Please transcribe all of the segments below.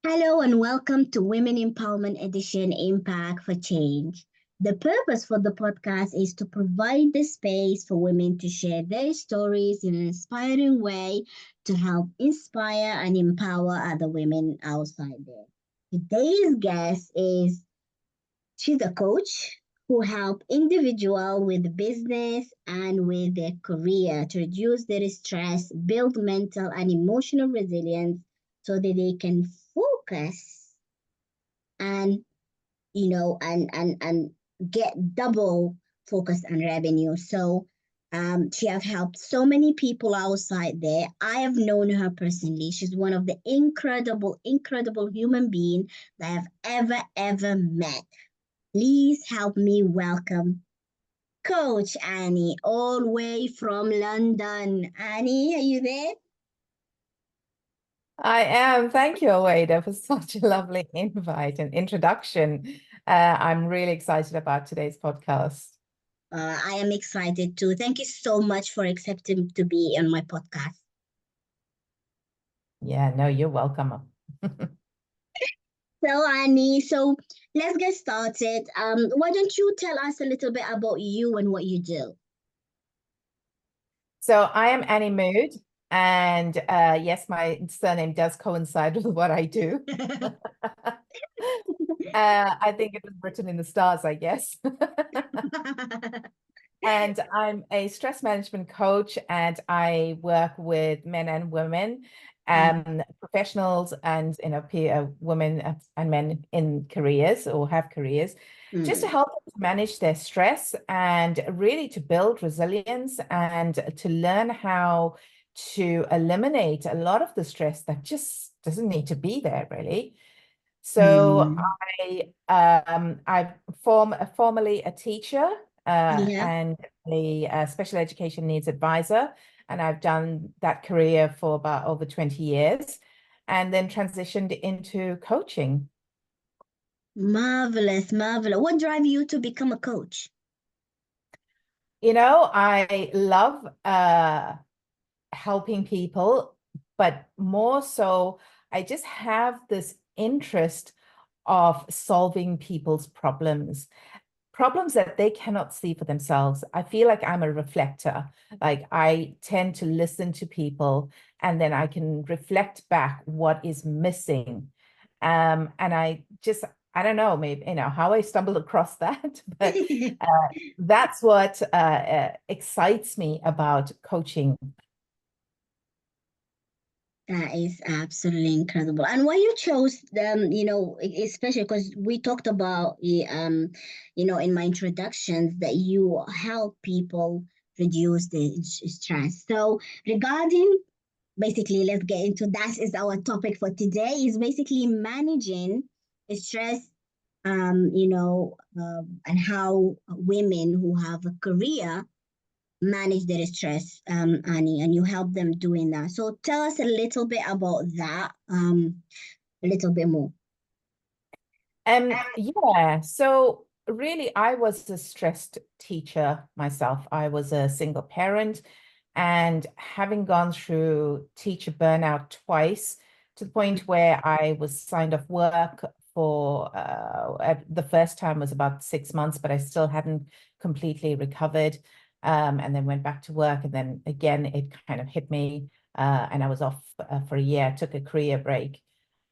Hello and welcome to Women Empowerment Edition Impact for Change. The purpose for the podcast is to provide the space for women to share their stories in an inspiring way to help inspire and empower other women outside there. Today's guest is she's a coach who help individual with business and with their career to reduce their stress, build mental and emotional resilience so that they can focus and and get double focus on revenue. So she have helped so many people outside there. I have known her personally. She's one of the incredible human being that I've ever met. Please help me welcome Coach Annie, all the way from London. Annie, are you there? I am. Thank you, Awada, for such a lovely invite and introduction. I'm really excited about today's podcast. I am excited too. Thank you so much for accepting to be on my podcast. Yeah, no, you're welcome. So, Annie, let's get started. Why don't you tell us a little bit about you and what you do? So I am Annie Mood, and yes, my surname does coincide with what I do. I think it was written in the stars, I guess. And I'm a stress management coach, and I work with men and women, professionals, and women and men in careers or have careers, just to Mm, help them to manage their stress and really to build resilience and to learn how to eliminate a lot of the stress that just doesn't need to be there, really. So mm, I'm formerly a teacher yeah. and a special education needs advisor, and I've done that career for about over 20 years, and then transitioned into coaching. Marvelous, marvelous. What drive you to become a coach? I love helping people, but more so, I just have this interest of solving people's problems that they cannot see for themselves. I feel like I'm a reflector. Like I tend to listen to people and then I can reflect back what is missing. And I don't know, maybe, how I stumbled across that, but that's what excites me about coaching. That is absolutely incredible. And why you chose them, especially because we talked about, in my introductions that you help people reduce the stress. So regarding, basically, let's get into that is our topic for today is basically managing stress, and how women who have a career manage their stress, Annie, and you help them doing that. So tell us a little bit about that, a little bit more. Yeah, so really, I was a stressed teacher myself. I was a single parent, and having gone through teacher burnout twice to the point where I was signed off work for the first time was about 6 months, but I still hadn't completely recovered. And then went back to work, and then again, it kind of hit me, and I was off for a year, took a career break.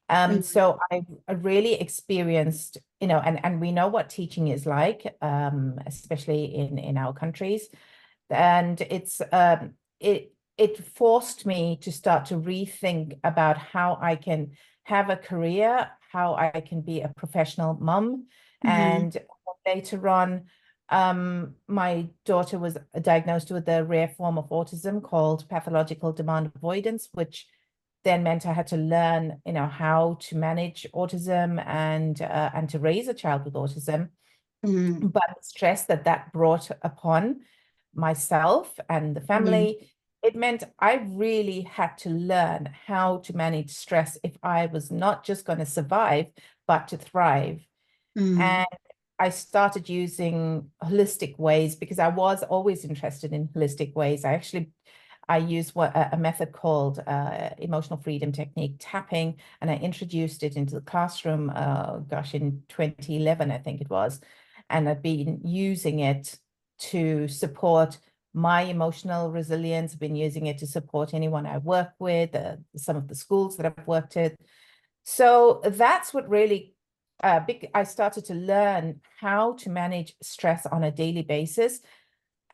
Mm, So I really experienced, and we know what teaching is like, especially in our countries. And it forced me to start to rethink about how I can have a career, how I can be a professional mum. mm-hmm, And later on, my daughter was diagnosed with a rare form of autism called pathological demand avoidance, which then meant I had to learn, how to manage autism and to raise a child with autism. mm-hmm, But the stress that brought upon myself and the mm-hmm, family, it meant I really had to learn how to manage stress if I was not just going to survive, but to thrive. mm-hmm, And I started using holistic ways because I was always interested in holistic ways. I use a method called emotional freedom technique tapping, and I introduced it into the classroom, gosh, in 2011, I think it was. And I've been using it to support my emotional resilience. I've been using it to support anyone I work with, some of the schools that I've worked at. So that's what really I started to learn how to manage stress on a daily basis.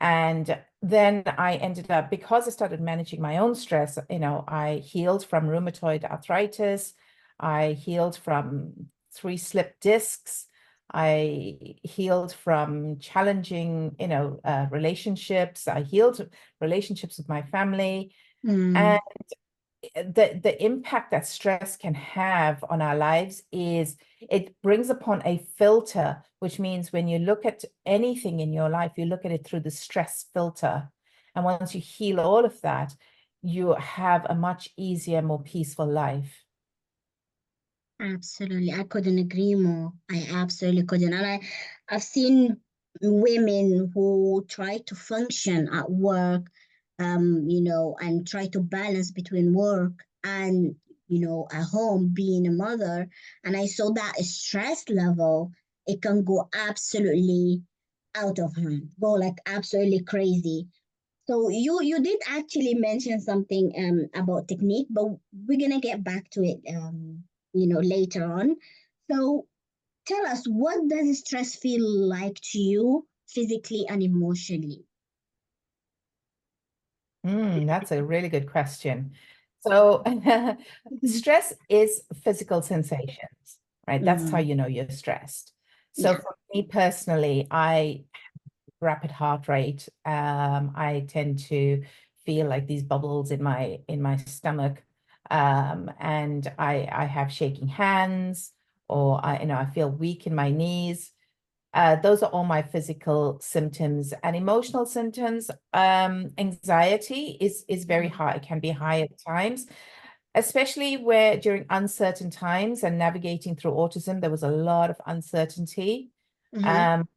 And then I ended up, because I started managing my own stress, I healed from rheumatoid arthritis. I healed from 3 slip discs. I healed from challenging, relationships. I healed relationships with my family. And the impact that stress can have on our lives is it brings upon a filter, which means when you look at anything in your life, you look at it through the stress filter. And once you heal all of that, you have a much easier, more peaceful life. Absolutely. I couldn't agree more. I absolutely couldn't. And I've seen women who try to function at work, and try to balance between work and, at home being a mother. And I saw that stress level, it can go absolutely out of hand, go like absolutely crazy. So you did actually mention something about technique, but we're gonna get back to it later on. So tell us, what does stress feel like to you physically and emotionally? That's a really good question. So stress is physical sensations, right? That's how Mm, you know you're stressed. So yeah. for me personally, I rapid heart rate. I tend to feel like these bubbles in my stomach, and I have shaking hands, or I feel weak in my knees. Those are all my physical symptoms. And emotional symptoms. Anxiety is very high. It can be high at times, especially where during uncertain times and navigating through autism, there was a lot of uncertainty. Mm-hmm. Um,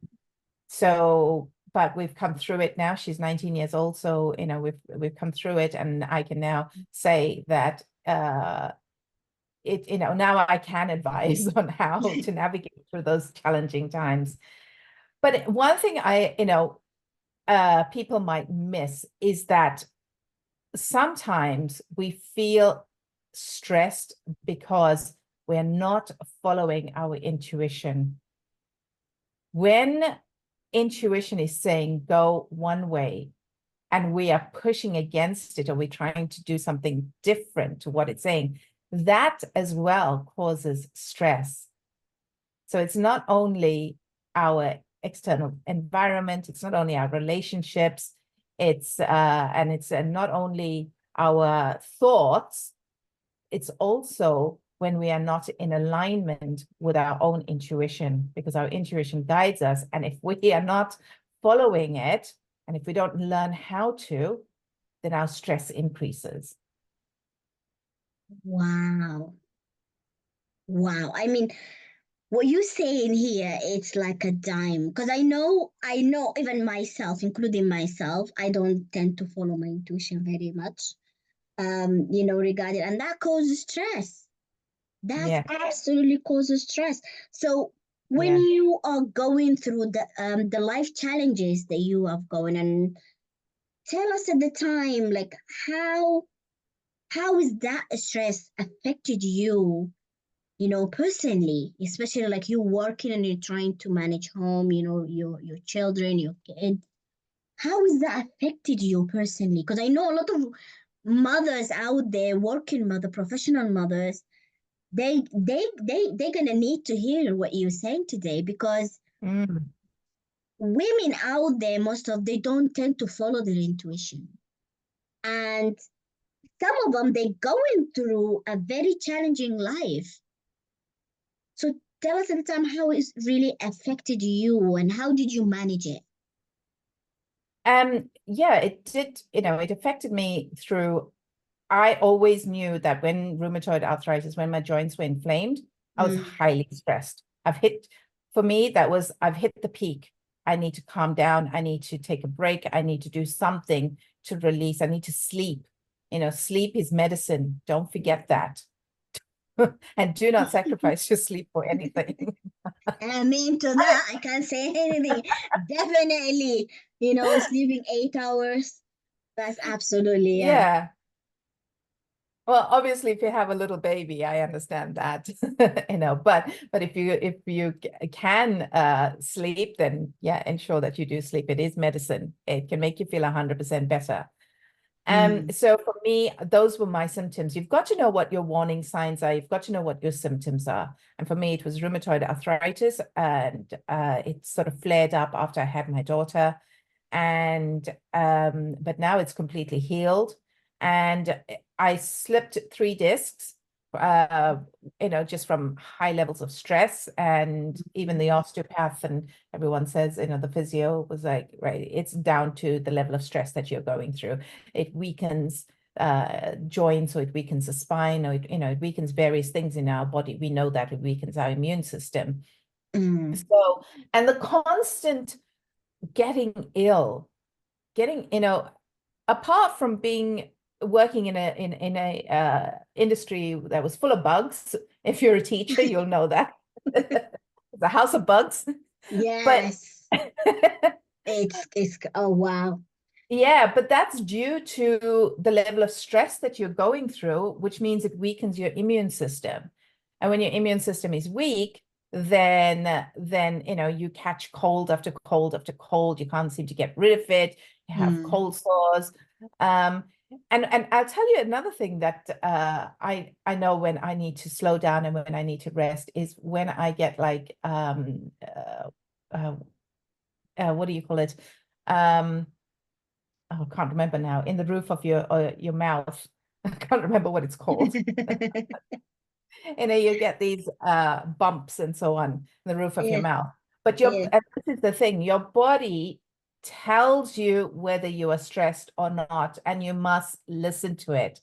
but we've come through it now. She's 19 years old, so we've come through it, and I can now say that now I can advise on how to navigate through those challenging times. But one thing people might miss is that sometimes we feel stressed because we're not following our intuition. When intuition is saying go one way and we are pushing against it, or we're trying to do something different to what it's saying, that as well causes stress. So it's not only our external environment, it's not only our relationships, it's not only our thoughts, it's also when we are not in alignment with our own intuition, because our intuition guides us. And if we are not following it, and if we don't learn how to, then our stress increases. Wow. Wow. I mean, what you saying here, it's like a dime. Because I know even myself, including myself, I don't tend to follow my intuition very much. Regarding, and that causes stress. That Yeah, absolutely causes stress. So when yeah. you are going through the life challenges that you have going, and tell us at the time, like how is that stress affected you, personally, especially like you working and you're trying to manage home, your children, your kids. How is that affected you personally? Because I know a lot of mothers out there, working mother, professional mothers, they're gonna need to hear what you're saying today, because Mm. women out there, most of they don't tend to follow their intuition, and some of them they're going through a very challenging life. So tell us at the time how it's really affected you and how did you manage it? Yeah, it did, it affected me through. I always knew that when rheumatoid arthritis, when my joints were inflamed, I was Mm, highly stressed. For me, I've hit the peak. I need to calm down. I need to take a break. I need to do something to release. I need to sleep. Sleep is medicine. Don't forget that. And do not sacrifice your sleep for anything. I mean, to that, I can't say anything. Definitely, sleeping 8 hours, that's absolutely, yeah. Yeah. Well, obviously, if you have a little baby, I understand that, but if you can sleep, then yeah, ensure that you do sleep. It is medicine. It can make you feel 100% better. So for me, those were my symptoms. You've got to know what your warning signs are. You've got to know what your symptoms are. And for me, it was rheumatoid arthritis, and it sort of flared up after I had my daughter. And but now it's completely healed. And I slipped 3 discs, just from high levels of stress. And even the osteopath and everyone says, the physio was like, right, it's down to the level of stress that you're going through. It weakens joints, or it weakens the spine, or it weakens various things in our body. We know that it weakens our immune system. So, and the constant getting ill, apart from working in a industry that was full of bugs. If you're a teacher, you'll know that. It's a house of bugs. Yes. It's oh wow. Yeah, but that's due to the level of stress that you're going through, which means it weakens your immune system. And when your immune system is weak, then you catch cold after cold after cold. You can't seem to get rid of it. You have cold sores. And I'll tell you another thing that I know when I need to slow down and when I need to rest is when I get like what do you call it? I can't remember now. In the roof of your mouth. I can't remember what it's called. You get these bumps and so on in the roof of your mouth. But and this is the thing, your body tells you whether you are stressed or not, and you must listen to it.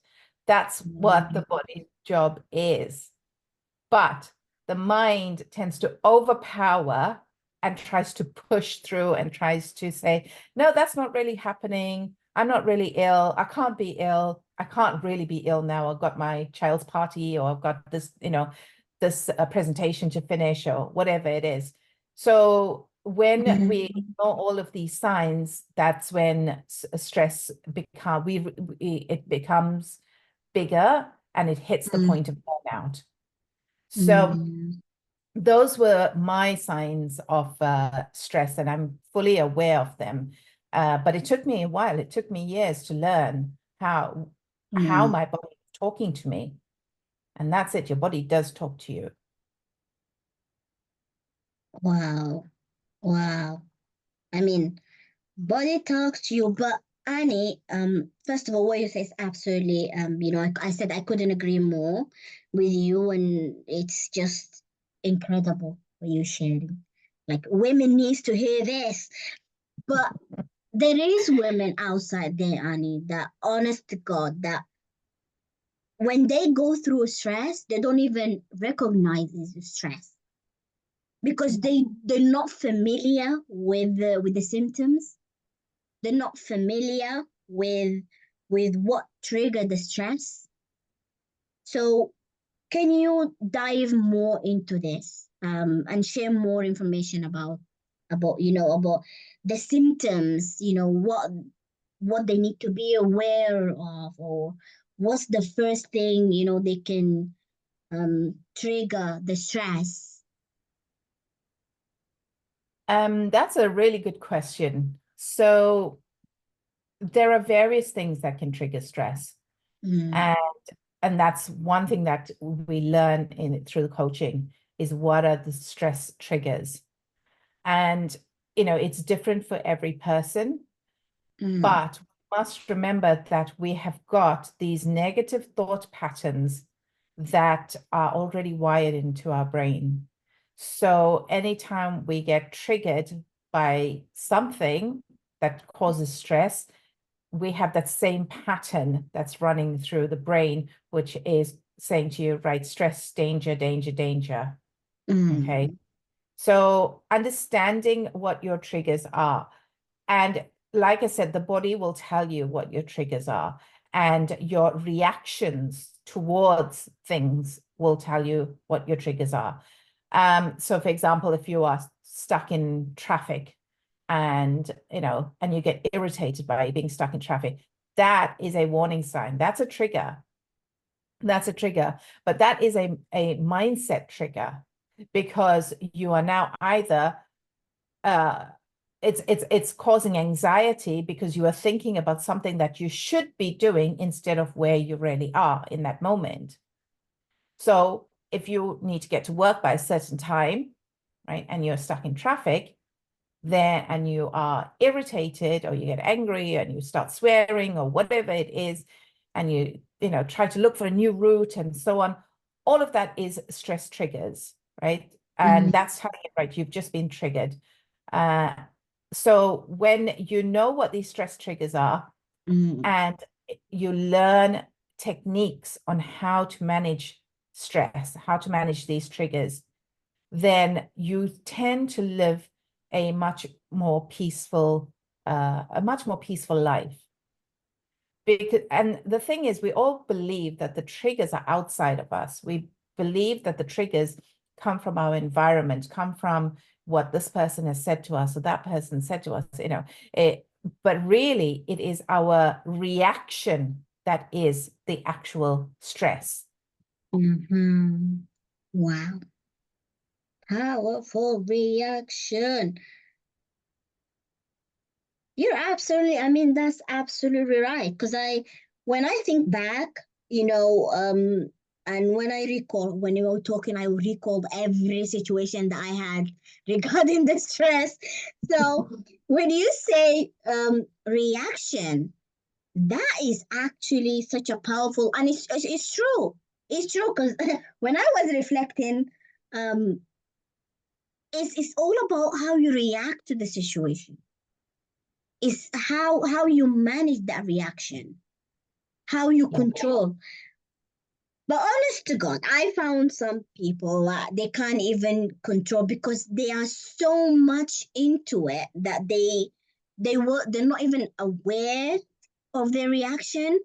That's what the body's job is. But the mind tends to overpower and tries to push through and tries to say, no, that's not really happening. I'm not really ill. I can't be ill. I can't really be ill now. I've got my child's party, or I've got this, this presentation to finish, or whatever it is. So when we ignore all of these signs, that's when stress becomes bigger, and it hits the point of burnout. So those were my signs of stress, and I'm fully aware of them. But it took me a while. It took me years to learn how my body is talking to me. And that's it. Your body does talk to you. Wow. Wow. I mean, body talks to you, but Annie, first of all, what you say is absolutely, I said I couldn't agree more with you, and it's just incredible what you're sharing. Like, women needs to hear this, but there is women outside there, Annie, that honest to God, that when they go through stress, they don't even recognize it's stress because they're not familiar with the symptoms. They're not familiar with what triggered the stress. So can you dive more into this and share more information about about the symptoms, what they need to be aware of, or what's the first thing they can trigger the stress? That's a really good question. So there are various things that can trigger stress. And that's one thing that we learn through the coaching is what are the stress triggers. And, it's different for every person, but we must remember that we have got these negative thought patterns that are already wired into our brain. So anytime we get triggered by something that causes stress, we have that same pattern that's running through the brain, which is saying to you, right, stress, danger, danger, danger. Okay. So understanding what your triggers are. And like I said, the body will tell you what your triggers are, and your reactions towards things will tell you what your triggers are. So for example, if you are stuck in traffic and you get irritated by being stuck in traffic, that is a warning sign. That's a trigger. That's a trigger, but that is a mindset trigger, because you are now either it's causing anxiety because you are thinking about something that you should be doing instead of where you really are in that moment. So if you need to get to work by a certain time, right, and you're stuck in traffic, there, and you are irritated, or you get angry and you start swearing or whatever it is, and you try to look for a new route and so on, all of that is stress triggers, right? And that's telling it, right, you've just been triggered. So when you know what these stress triggers are, and you learn techniques on how to manage stress, how to manage these triggers, then you tend to live a much more peaceful life. And the thing is, we all believe that the triggers are outside of us. We believe that the triggers come from our environment, come from what this person has said to us or that person said to us, but really it is our reaction that is the actual stress. Wow. Powerful reaction. You're absolutely, I mean, that's absolutely right. Because when I think back, and when I recall, when you were talking, I recalled every situation that I had regarding the stress. So when you say reaction, that is actually such a powerful, and it's true. It's true, because when I was reflecting, um, it's all about how you react to the situation. It's how you manage that reaction, how you control. But honest to God, I found some people they can't even control because they are so much into it that they're not even aware of their reaction,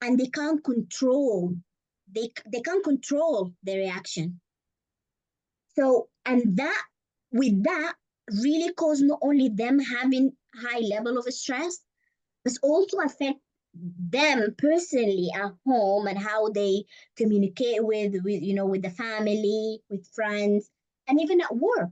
and they can't control they can't control their reaction. So, and that with that really cause not only them having high level of stress, but also affect them personally at home and how they communicate with the family, with friends, and even at work.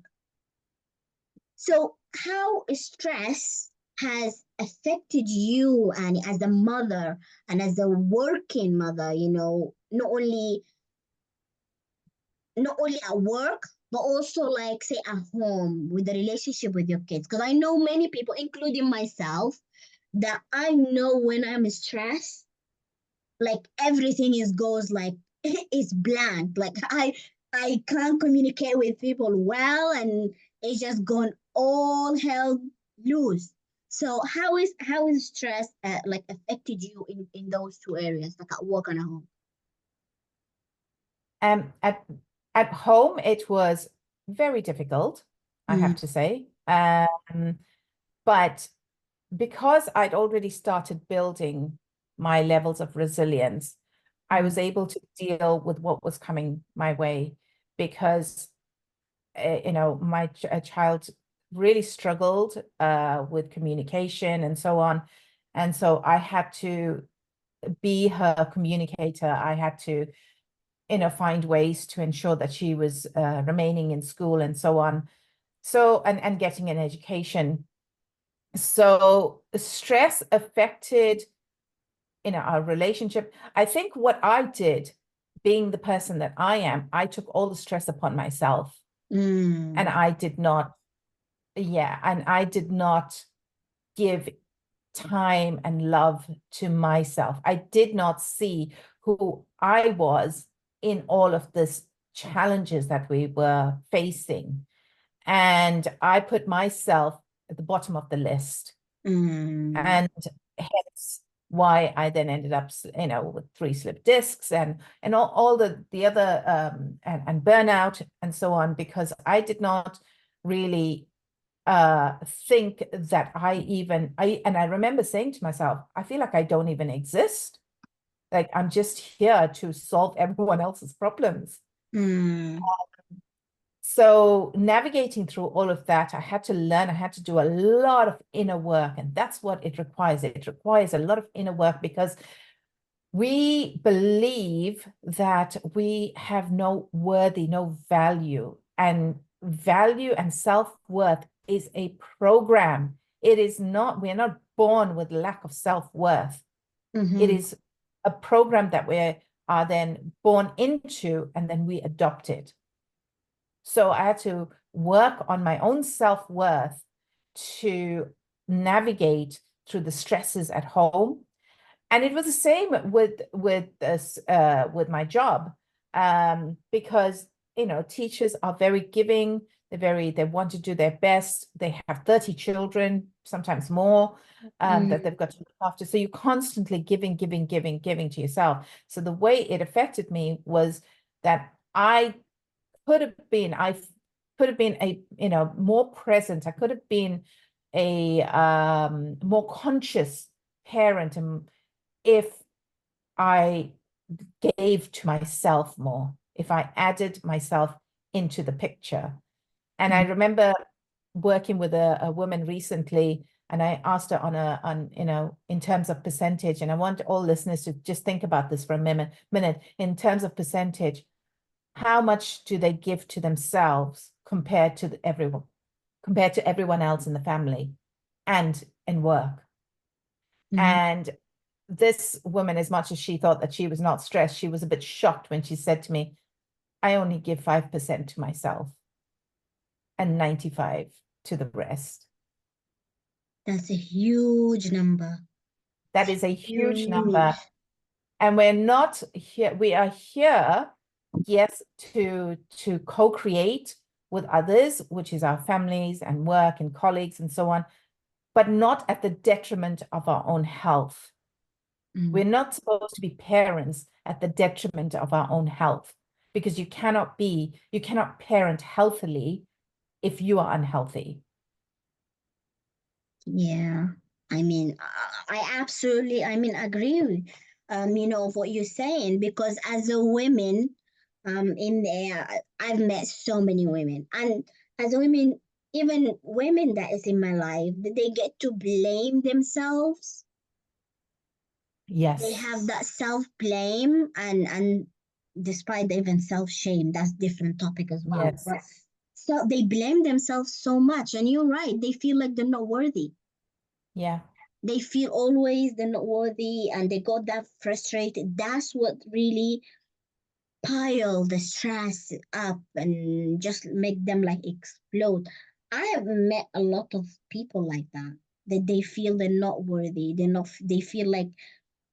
So how stress has affected you, and as a mother and as a working mother, not only at work, but also like say at home with the relationship with your kids. Because I know many people, including myself, that I know when I'm stressed, like everything goes like it's blank. Like I can't communicate with people well, and it's just gone all hell loose. So how is stress like affected you in those two areas, like at work and at home? At home, it was very difficult, I have to say. But because I'd already started building my levels of resilience, I was able to deal with what was coming my way, because my child really struggled with communication and so on. And so I had to be her communicator. I had to find ways to ensure that she was remaining in school and so on. So, and getting an education. So stress affected, our relationship. I think what I did, being the person that I am, I took all the stress upon myself. And I did not, and I did not give time and love to myself. I did not see who I was in all of this challenges that we were facing. And I put myself at the bottom of the list. And hence why I then ended up, with 3 slip discs and all the other and burnout and so on, because I did not really think that I remember saying to myself, I feel like I don't even exist. Like I'm just here to solve everyone else's problems. Mm. So navigating through all of that, I had to learn, I had to do a lot of inner work, and that's what it requires. It requires a lot of inner work because we believe that we have no worthy, no value, and value and self-worth is a program. It is not, we're not born with lack of self-worth. It is a program that we are then born into, and then we adopt it. So I had to work on my own self-worth to navigate through the stresses at home. And it was the same with this with my job, because teachers are very giving. They want to do their best. They have 30 children, sometimes more, that they've got to look after. So you're constantly giving to yourself. So the way it affected me was that I could have been a more present. I could have been a more conscious parent, and if I gave to myself more, if I added myself into the picture. And I remember working with a woman recently, and I asked her in terms of percentage, and I want all listeners to just think about this for a minute, in terms of percentage, how much do they give to themselves compared to everyone else in the family and in work? And this woman, as much as she thought that she was not stressed, she was a bit shocked when she said to me, I only give 5% to myself and 95 to the rest. That's a huge number. That is a huge number. And we're not here, we are here, yes, to co-create with others, which is our families and work and colleagues and so on, but not at the detriment of our own health. We're not supposed to be parents at the detriment of our own health, because you cannot parent healthily if you are unhealthy. Yeah, I mean, I absolutely, agree with, what you're saying, because as a woman, in there, I've met so many women, and as a women, even women that is in my life, they get to blame themselves. Yes. They have that self-blame, and despite even self-shame, that's different topic as well. Yes. But so they blame themselves so much, and you're right, they feel like they're not worthy. Yeah. They feel always they're not worthy, and they got that frustrated. That's what really pile the stress up and just make them like explode. I have met a lot of people like that, that they feel they're not worthy. They feel like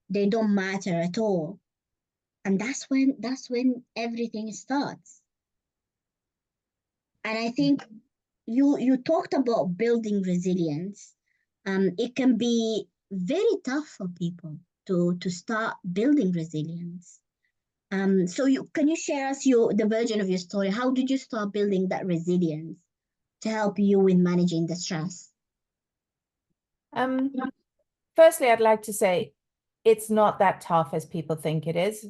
they don't matter at all. And that's when everything starts. And I think you talked about building resilience. It can be very tough for people to start building resilience. So can you share us the version of your story? How did you start building that resilience to help you with managing the stress? Firstly, I'd like to say it's not that tough as people think it is.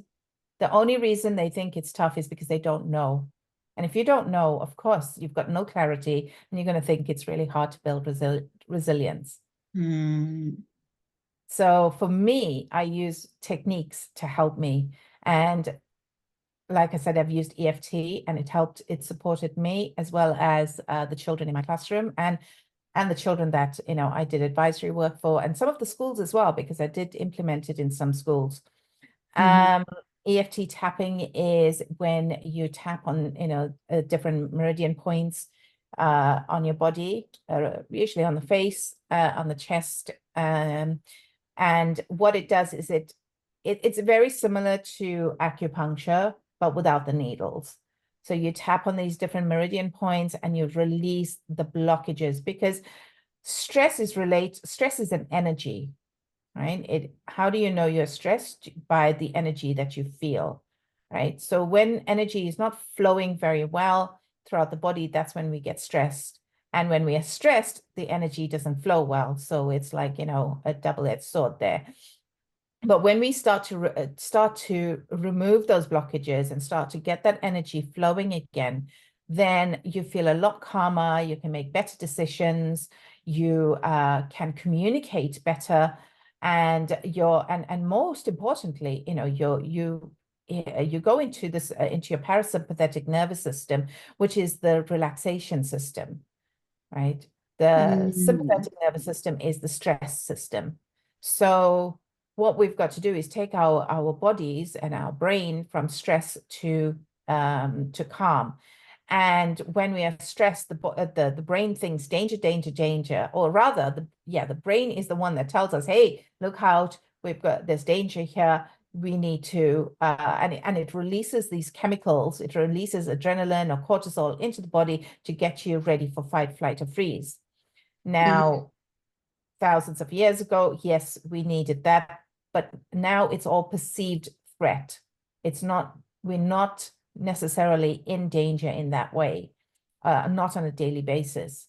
The only reason they think it's tough is because they don't know. And if you don't know, of course, you've got no clarity, and you're going to think it's really hard to build resilience. So for me, I use techniques to help me. And like I said, I've used EFT, and it supported me as well as the children in my classroom, and the children that, I did advisory work for, and some of the schools as well, because I did implement it in some schools. EFT tapping is when you tap on, different meridian points on your body, usually on the face, on the chest. And what it does is it's very similar to acupuncture, but without the needles. So you tap on these different meridian points and you release the blockages, because stress is an energy, right? How do you know you're stressed? By the energy that you feel, right? So when energy is not flowing very well throughout the body, that's when we get stressed. And when we are stressed, the energy doesn't flow well. So it's like, you know, a double-edged sword there. But when we start to remove those blockages and start to get that energy flowing again, then you feel a lot calmer. You can make better decisions. You can communicate better, and most importantly, you know, you go into this into your parasympathetic nervous system, which is the relaxation system, right? The sympathetic nervous system is the stress system. So what we've got to do is take our bodies and our brain from stress to calm. And when we are stressed, the brain thinks danger, danger, danger, or rather, the brain is the one that tells us, hey, look out, there's danger here. We need to, and it releases these chemicals. It releases adrenaline or cortisol into the body to get you ready for fight, flight, or freeze. Now, thousands of years ago, yes, we needed that, but now it's all perceived threat. We're not necessarily in danger in that way, not on a daily basis.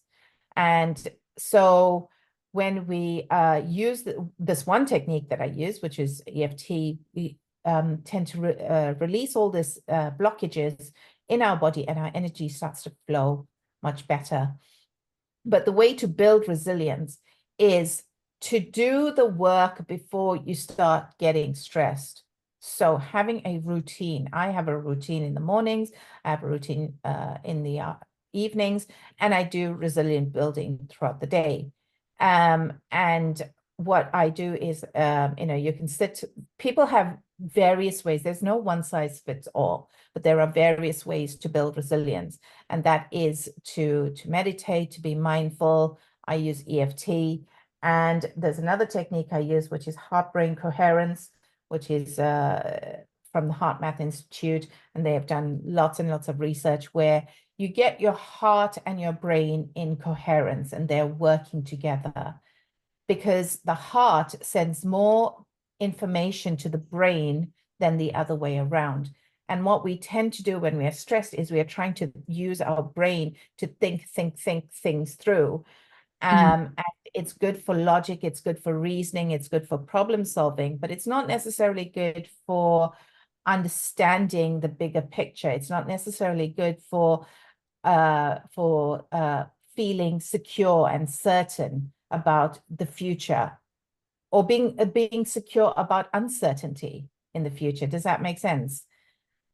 And so when we use this one technique that I use, which is EFT, we tend to release all these blockages in our body, and our energy starts to flow much better. But the way to build resilience is to do the work before you start getting stressed. So having a routine. I have a routine in the mornings, I have a routine in the evenings, and I do resilient building throughout the day. And what I do is, you know, you can people have various ways. There's no one size fits all, but there are various ways to build resilience. And that is to meditate, to be mindful. I use EFT. And there's another technique I use, which is heart-brain coherence, which is from the HeartMath Institute. And they have done lots and lots of research where you get your heart and your brain in coherence, and they're working together, because the heart sends more information to the brain than the other way around. And what we tend to do when we are stressed is we are trying to use our brain to think things through. And it's good for logic, it's good for reasoning, it's good for problem solving, but it's not necessarily good for understanding the bigger picture. It's not necessarily good for feeling secure and certain about the future, or being secure about uncertainty in the future. Does that make sense?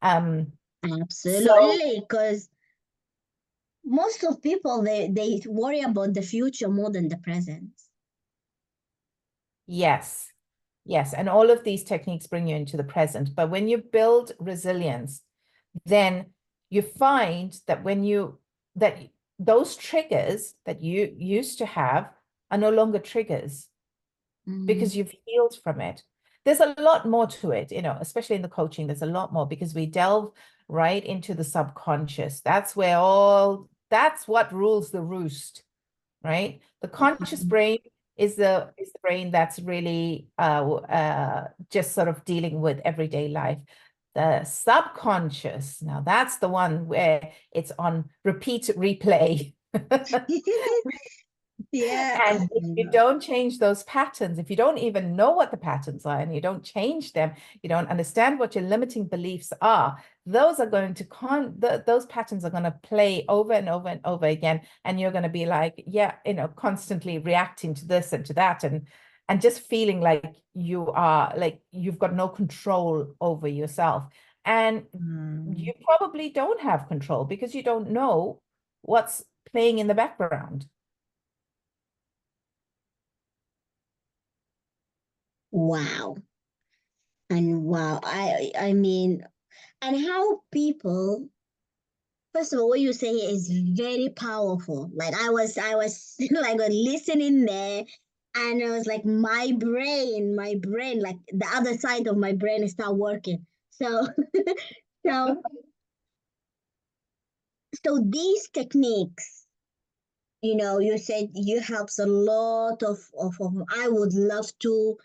Absolutely, because most of people, they worry about the future more than the present. Yes. Yes, and all of these techniques bring you into the present. But when you build resilience, then you find that those triggers that you used to have are no longer triggers, because you've healed from it. There's a lot more to it, you know, especially in the coaching, there's a lot more, because we delve right into the subconscious. That's what rules the roost, right? The conscious brain is the brain that's really just sort of dealing with everyday life. The subconscious, now that's the one where it's on repeat replay. Yeah. And if you don't change those patterns, if you don't even know what the patterns are and you don't change them, you don't understand what your limiting beliefs are, those are going to those patterns are going to play over and over and over again. And you're going to be like, yeah, you know, constantly reacting to this and to that, and just feeling like you've got no control over yourself. And you probably don't have control because you don't know what's playing in the background. Wow. And wow, I mean, and how people, first of all, what you say is very powerful. Like I was like listening there, and I was like, my brain, like the other side of my brain start working. So so so these techniques, you know, you said you helps a lot of I would love to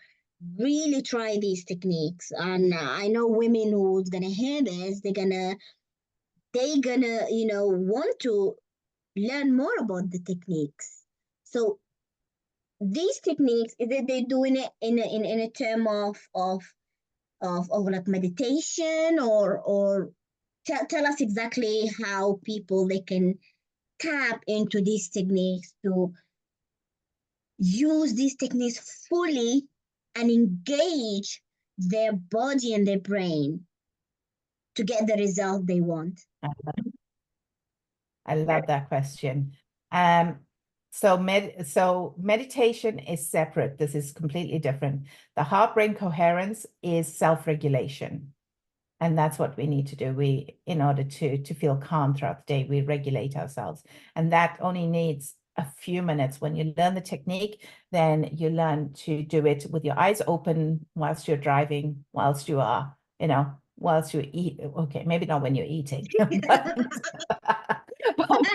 really try these techniques, and I know women who's gonna hear this, they're gonna, you know, want to learn more about the techniques. So these techniques, is it they're doing it in a term of like meditation, or tell us exactly how people they can tap into these techniques to use these techniques fully and engage their body and their brain to get the result they want. I love that question. So meditation is separate. This is completely different. The heart-brain coherence is self-regulation. And that's what we need to do. In order to feel calm throughout the day, we regulate ourselves. And that only needs a few minutes. When you learn the technique, then you learn to do it with your eyes open whilst you're driving, whilst you are, whilst you eat. Okay, maybe not when you're eating, but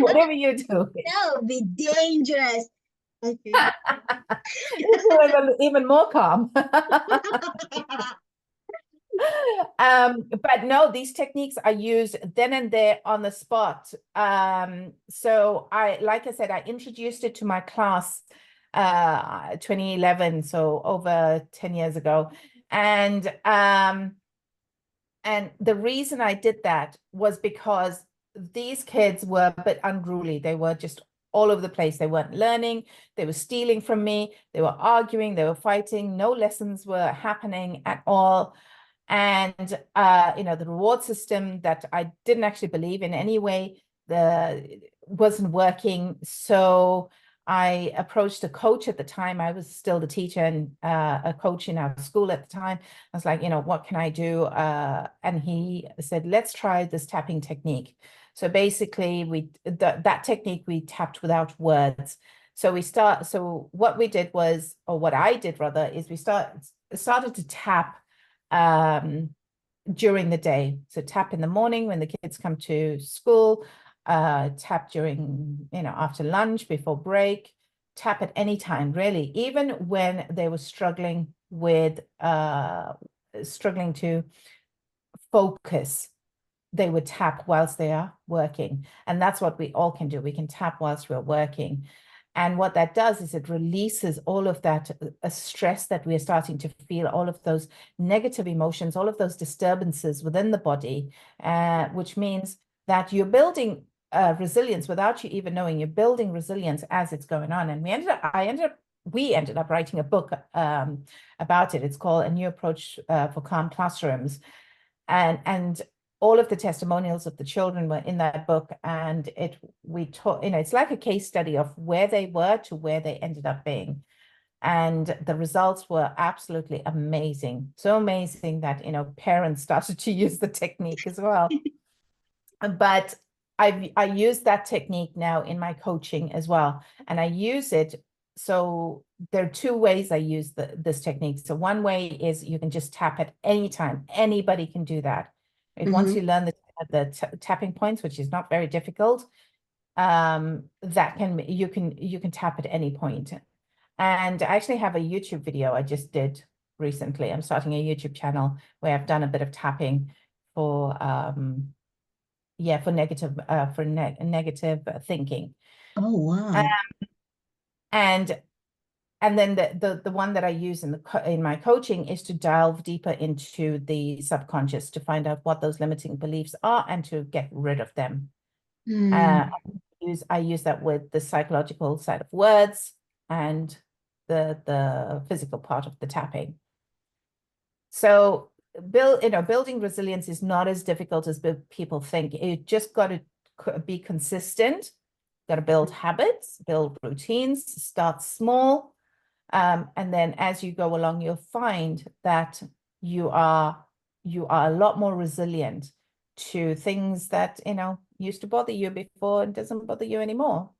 whatever you do. That would be dangerous. Okay. Even more calm. But no, these techniques are used then and there on the spot. So like I said, I introduced it to my class 2011, so over 10 years ago. And the reason I did that was because these kids were a bit unruly. They were just all over the place. They weren't learning. They were stealing from me. They were arguing. They were fighting. No lessons were happening at all. And, the reward system that I didn't actually believe in anyway, wasn't working. So I approached a coach at the time. I was still the teacher and a coach in our school at the time. I was like, what can I do? And he said, let's try this tapping technique. So basically, that technique we tapped without words. So what we did was, or what I did rather, is we started to tap during the day. So tap in the morning when the kids come to school, tap during, after lunch, before break, tap at any time, really, even when they were struggling to focus, they would tap whilst they are working. And that's what we all can do. We can tap whilst we're working. And what that does is it releases all of that stress that we're starting to feel, all of those negative emotions, all of those disturbances within the body, which means that you're building resilience without you even knowing. You're building resilience as it's going on. And we ended up writing a book about it. It's called A New Approach for Calm Classrooms. And all of the testimonials of the children were in that book, and we taught, it's like a case study of where they were to where they ended up being. And the results were absolutely amazing. So amazing that, parents started to use the technique as well. But I use that technique now in my coaching as well. And I use it. So there are two ways I use this technique. So one way is you can just tap at any time. Anybody can do that. Once you learn the tapping points, which is not very difficult, you can tap at any point. And I actually have a YouTube video I just did recently. I'm starting a YouTube channel where I've done a bit of tapping for negative thinking. Oh wow. And then the one that I use in my coaching is to delve deeper into the subconscious to find out what those limiting beliefs are and to get rid of them. I use that with the psychological side of words and the physical part of the tapping. So building resilience is not as difficult as people think. You just got to be consistent, got to build habits, build routines, start small. And then as you go along, you'll find that you are a lot more resilient to things that, used to bother you before and doesn't bother you anymore.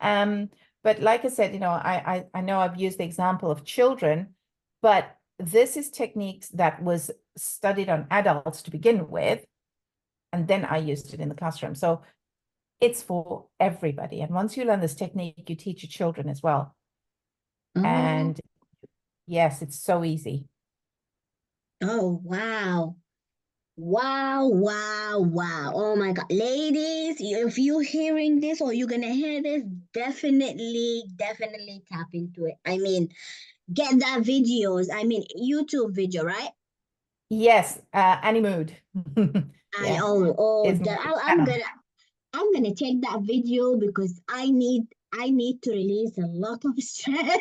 But like I said, I know I've used the example of children, but this is techniques that was studied on adults to begin with, and then I used it in the classroom. So it's for everybody. And once you learn this technique, you teach your children as well. And yes, it's so easy. Oh, wow. Wow, wow, wow. Oh my God. Ladies, if you're hearing this or you're gonna hear this, definitely tap into it. I mean, get that videos. I mean, YouTube video, right? Yes, Annie Mood. I Yeah, oh is my that channel. I'm gonna check that video because I need to release a lot of stress.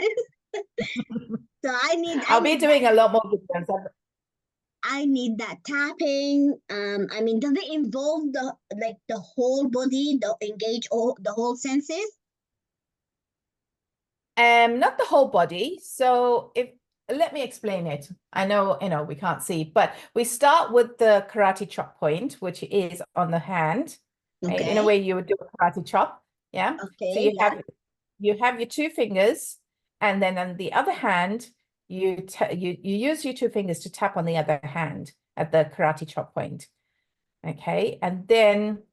So I I'll be need that doing a lot more videos. I need that tapping. I mean, does it involve the whole body, the engage all the whole senses? Not the whole body. So if let me explain it. I know, we can't see, but we start with the karate chop point, which is on the hand, right? In a Okay. way you would do a karate chop. Yeah. So Okay. Yeah. you have your two fingers, and then on the other hand, you use your two fingers to tap on the other hand at the karate chop point. Okay. And then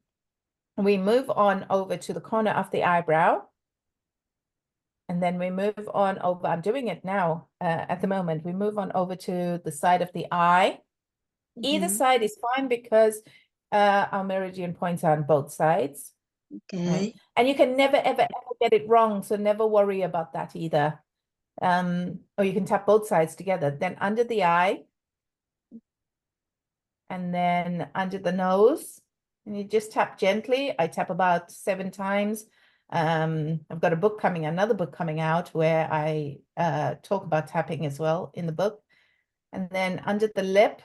we move on over to the corner of the eyebrow. And then we move on over, I'm doing it now at the moment. We move on over to the side of the eye. Either Hmm. side is fine because our meridian points are on both sides, right? Okay. And you can never, ever, ever get it wrong. So never worry about that either. Or you can tap both sides together. Then under the eye, and then under the nose. And you just tap gently. I tap about 7 times. I've got another book coming out where I talk about tapping as well in the book. And then under the lip.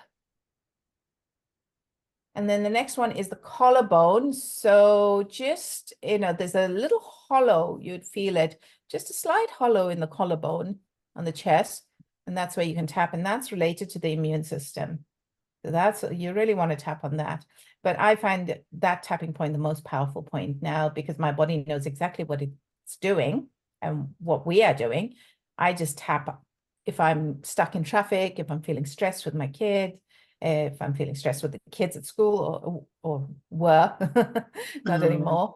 And then the next one is the collarbone. So just, there's a little hollow, you'd feel it, just a slight hollow in the collarbone on the chest. And that's where you can tap. And that's related to the immune system. So you really want to tap on that. But I find that tapping point the most powerful point now because my body knows exactly what it's doing and what we are doing. I just tap if I'm stuck in traffic, if I'm feeling stressed with my kid, if I'm feeling stressed with the kids at school or were, not Oh. anymore.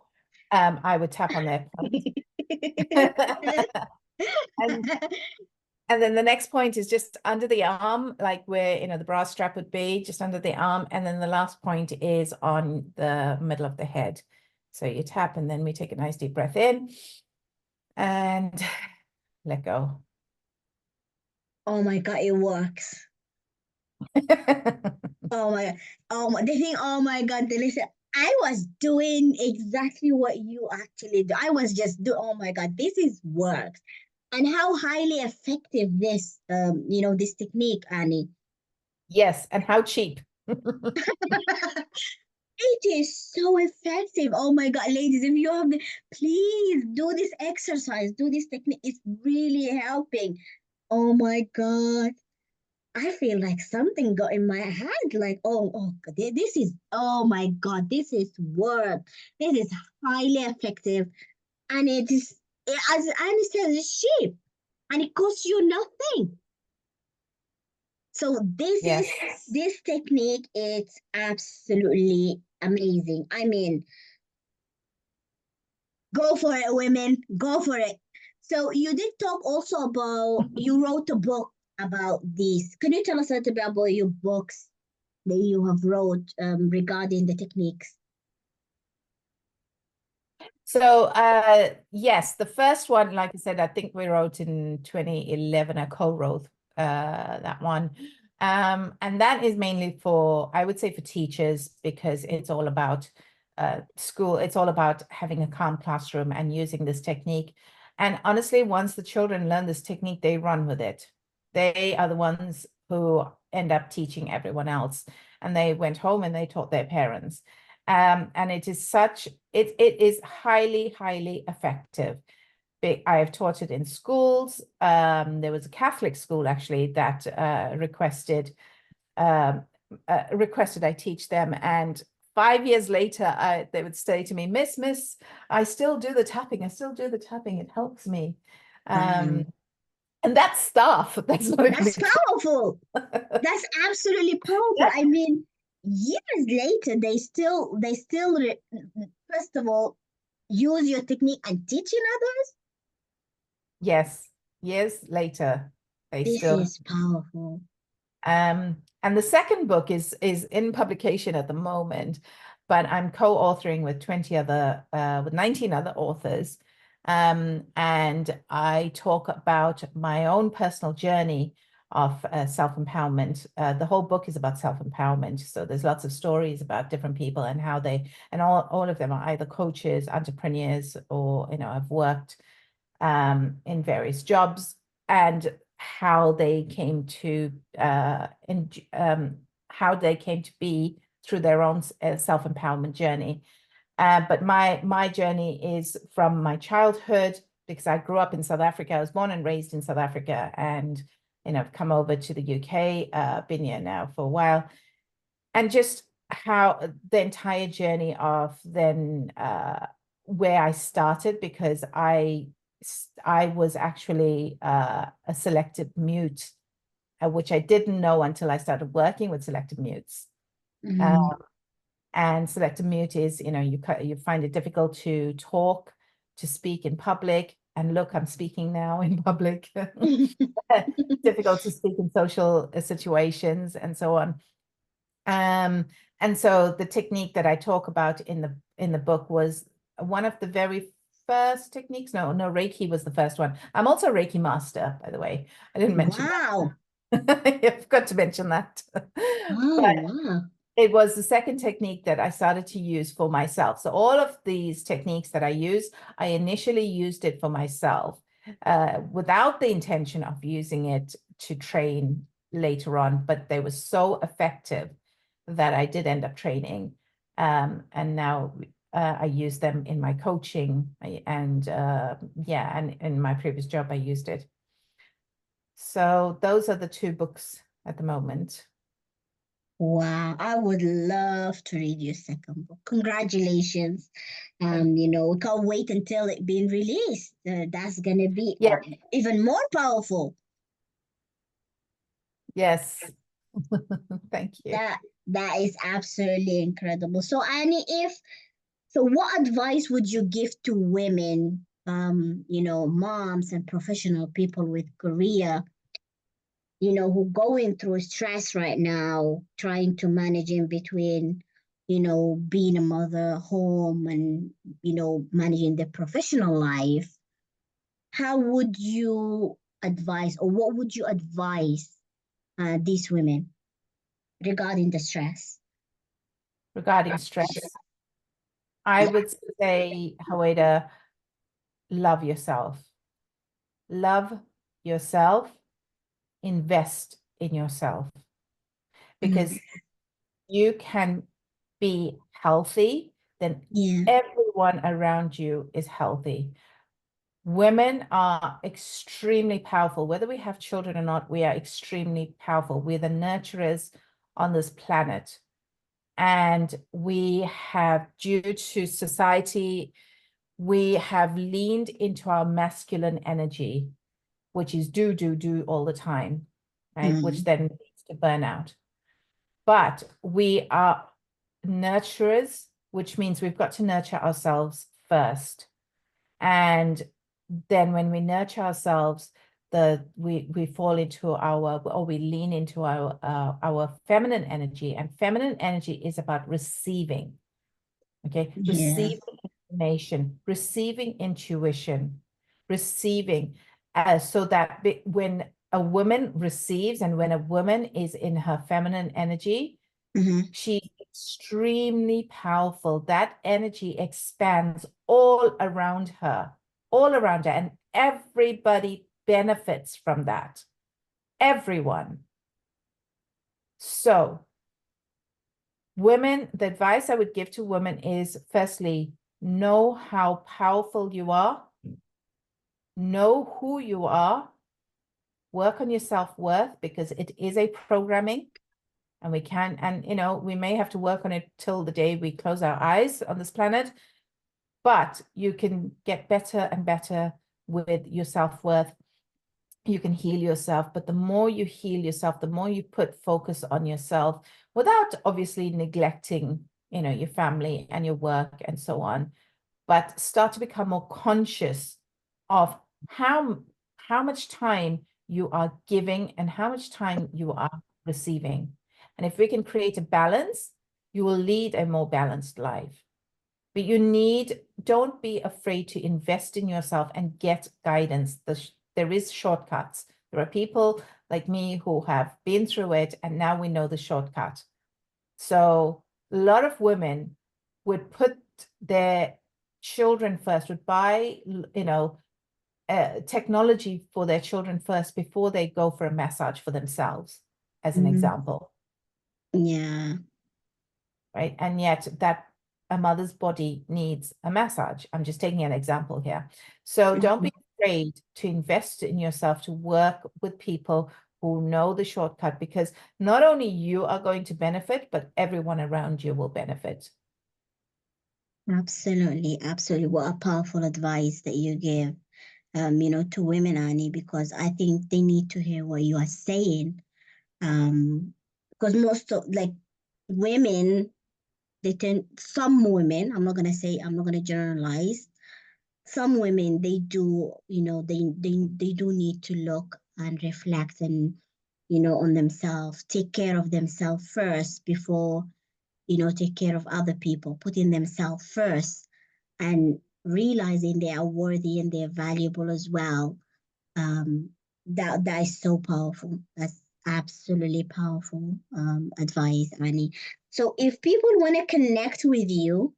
I would tap on their point. And And then the next point is just under the arm, like where, the bra strap would be, just under the arm. And then the last point is on the middle of the head. So you tap and then we take a nice deep breath in and let go. Oh my God, it works. Oh my God. Oh my God, Delisa. I was doing exactly what you actually do. I was just oh my God, this is works. And how highly effective this technique, Annie. Yes, and how cheap. It is so effective. Oh my God, ladies, if you have please do this exercise, do this technique. It's really helping. Oh my God. I feel like something got in my hand. Like, this is, oh my God, this is work. This is highly effective. And it is, as I understand, it's cheap and it costs you nothing. So Yes. this technique is absolutely amazing. I mean, go for it, women. Go for it. So you did talk also about you wrote a book about this. Can you tell us a little bit about your books that you have wrote regarding the techniques? So yes, the first one, like I said, I think we wrote in 2011, I co-wrote that one. And that is mainly for, I would say for teachers, because it's all about school. It's all about having a calm classroom and using this technique. And honestly, once the children learn this technique, they run with it. They are the ones who end up teaching everyone else. And they went home and they taught their parents. And it is highly, highly effective. I have taught it in schools. There was a Catholic school actually that um, requested I teach them. And 5 years later, they would say to me, Miss, I still do the tapping. I still do the tapping. It helps me. Wow. And that's stuff. That's not That's really. powerful. That's absolutely powerful. Yeah. I mean, years later, first of all, use your technique and teaching others. Yes. Years later, they This still. is powerful. And And the second book is in publication at the moment, but I'm co-authoring with 19 other authors. And I talk about my own personal journey of self-empowerment. The whole book is about self-empowerment. So there's lots of stories about different people and how they, and all of them are either coaches, entrepreneurs, or, have worked in various jobs, and how they came to be through their own self-empowerment journey. But my journey is from my childhood, because I grew up in South Africa. I was born and raised in South Africa, and I've come over to the UK, been here now for a while, and just how the entire journey of then where I started, because I was actually a selective mute, which I didn't know until I started working with selective mutes. And selective mute is, you find it difficult to talk, to speak in public. And look, I'm speaking now in public. Difficult to speak in social situations and so on. And so the technique that I talk about in the book was one of the very first techniques. No, Reiki was the first one. I'm also a Reiki master, by the way. I didn't mention Wow. that. I forgot to mention that. Oh, But wow. it was the second technique that I started to use for myself. So all of these techniques that I use, I initially used it for myself without the intention of using it to train later on, but they were so effective that I did end up training. And now I use them in my coaching, and in my previous job, I used it. So those are the two books at the moment. Wow, I would love to read your second book. Congratulations. We can't wait until it being released. That's gonna be even more powerful. Yes. Thank you. That is absolutely incredible. So Annie, what advice would you give to women, moms and professional people with career, who going through stress right now, trying to manage in between, being a mother, home, and, managing their professional life? How would you advise, or what would you advise these women regarding the stress? Regarding stress, I would say, Haweda, love yourself. Love yourself. Invest in yourself. Because you can be healthy, then everyone around you is healthy. Women are extremely powerful. Whether we have children or not, we are extremely powerful. We're the nurturers on this planet. And we have, due to society, we have leaned into our masculine energy, which is do all the time, right? Which then leads to burnout. But we are nurturers, which means we've got to nurture ourselves first. And then when we nurture ourselves, we fall into we lean into our feminine energy, and feminine energy is about receiving. Okay, receiving information, receiving intuition, receiving, so that when a woman receives, and when a woman is in her feminine energy, she's extremely powerful. That energy expands all around her, and everybody benefits from that. Everyone. So women, the advice I would give to women is, firstly, know how powerful you are, know who you are, work on your self-worth, because it is a programming, and we may have to work on it till the day we close our eyes on this planet, but you can get better and better with your self-worth. You can heal yourself, but the more you heal yourself, the more you put focus on yourself, without obviously neglecting, your family and your work and so on, but start to become more conscious of how much time you are giving and how much time you are receiving. And if we can create a balance, you will lead a more balanced life. But don't be afraid to invest in yourself and get guidance. There is shortcuts. There are people like me who have been through it, and now we know the shortcut. So a lot of women would put their children first, would buy, technology for their children first before they go for a massage for themselves, as an example. Yeah. Right. And yet a mother's body needs a massage. I'm just taking an example here. So don't be afraid to invest in yourself, to work with people who know the shortcut, because not only you are going to benefit, but everyone around you will benefit. Absolutely, absolutely. What a powerful advice that you give, to women, Annie, because I think they need to hear what you are saying. Because most of women, some women, I'm not gonna generalize. Some women, they do, they do need to look and reflect and, on themselves, take care of themselves first before, take care of other people, putting themselves first and realizing they are worthy and they're valuable as well. That is so powerful. That's absolutely powerful advice, Annie. So if people want to connect with you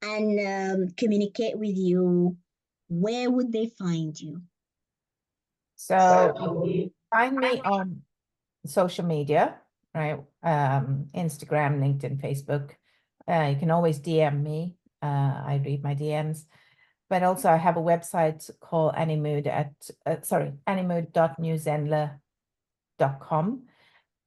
and communicate with you, where would they find you? So find me on social media, right? Instagram, LinkedIn, Facebook. You can always DM me. I read my DMs. But also I have a website called Anniemood anniemood.newzenler.com.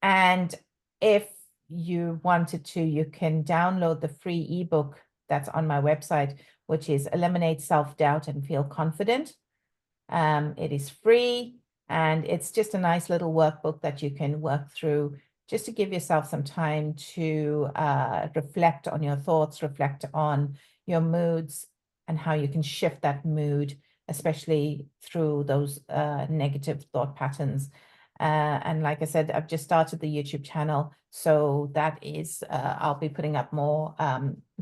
And if you wanted to, you can download the free ebook that's on my website, which is Eliminate Self-Doubt and Feel Confident. It is free, and it's just a nice little workbook that you can work through just to give yourself some time to reflect on your thoughts, reflect on your moods, and how you can shift that mood, especially through those negative thought patterns. And like I said, I've just started the YouTube channel, so that is, I'll be putting up more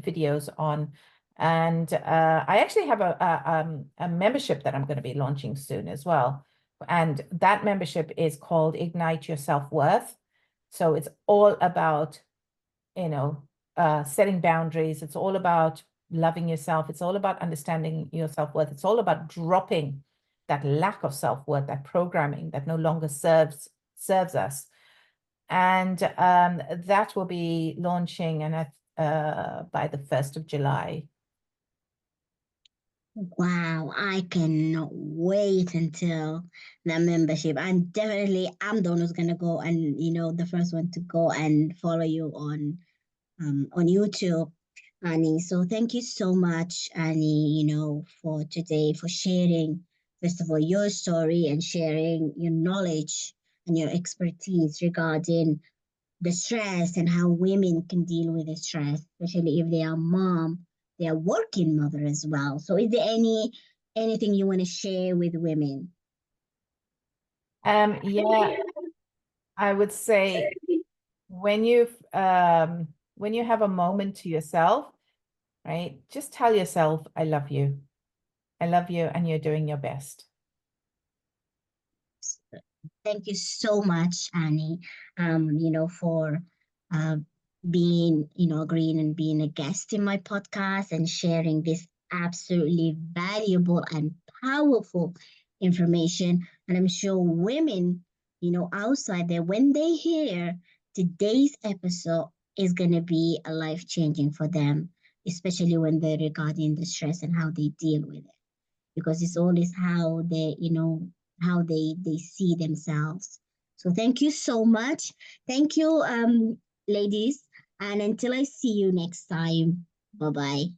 videos on. And I actually have a membership that I'm going to be launching soon as well. And that membership is called Ignite Your Self-Worth. So it's all about, setting boundaries. It's all about loving yourself. It's all about understanding your self-worth. It's all about dropping that lack of self-worth, that programming that no longer serves us. And that will be launching by the 1st of July. Wow, I cannot wait until the membership. And definitely I'm the one who's gonna go and the first one to go and follow you on YouTube, Annie. So thank you so much, Annie, for today, for sharing, first of all, your story and sharing your knowledge and your expertise regarding the stress and how women can deal with the stress, especially if they are mom, they are working mother as well. So is there anything you want to share with women? Yeah, I would say when you have a moment to yourself, right? Just tell yourself, I love you. I love you, and you're doing your best. Thank you so much, Annie, for being, agreeing and being a guest in my podcast and sharing this absolutely valuable and powerful information. And I'm sure women, outside there, when they hear today's episode, is going to be a life-changing for them, especially when they're regarding the stress and how they deal with it. Because it's always how they, how they see themselves. So thank you so much. Thank you, ladies. And until I see you next time, bye-bye.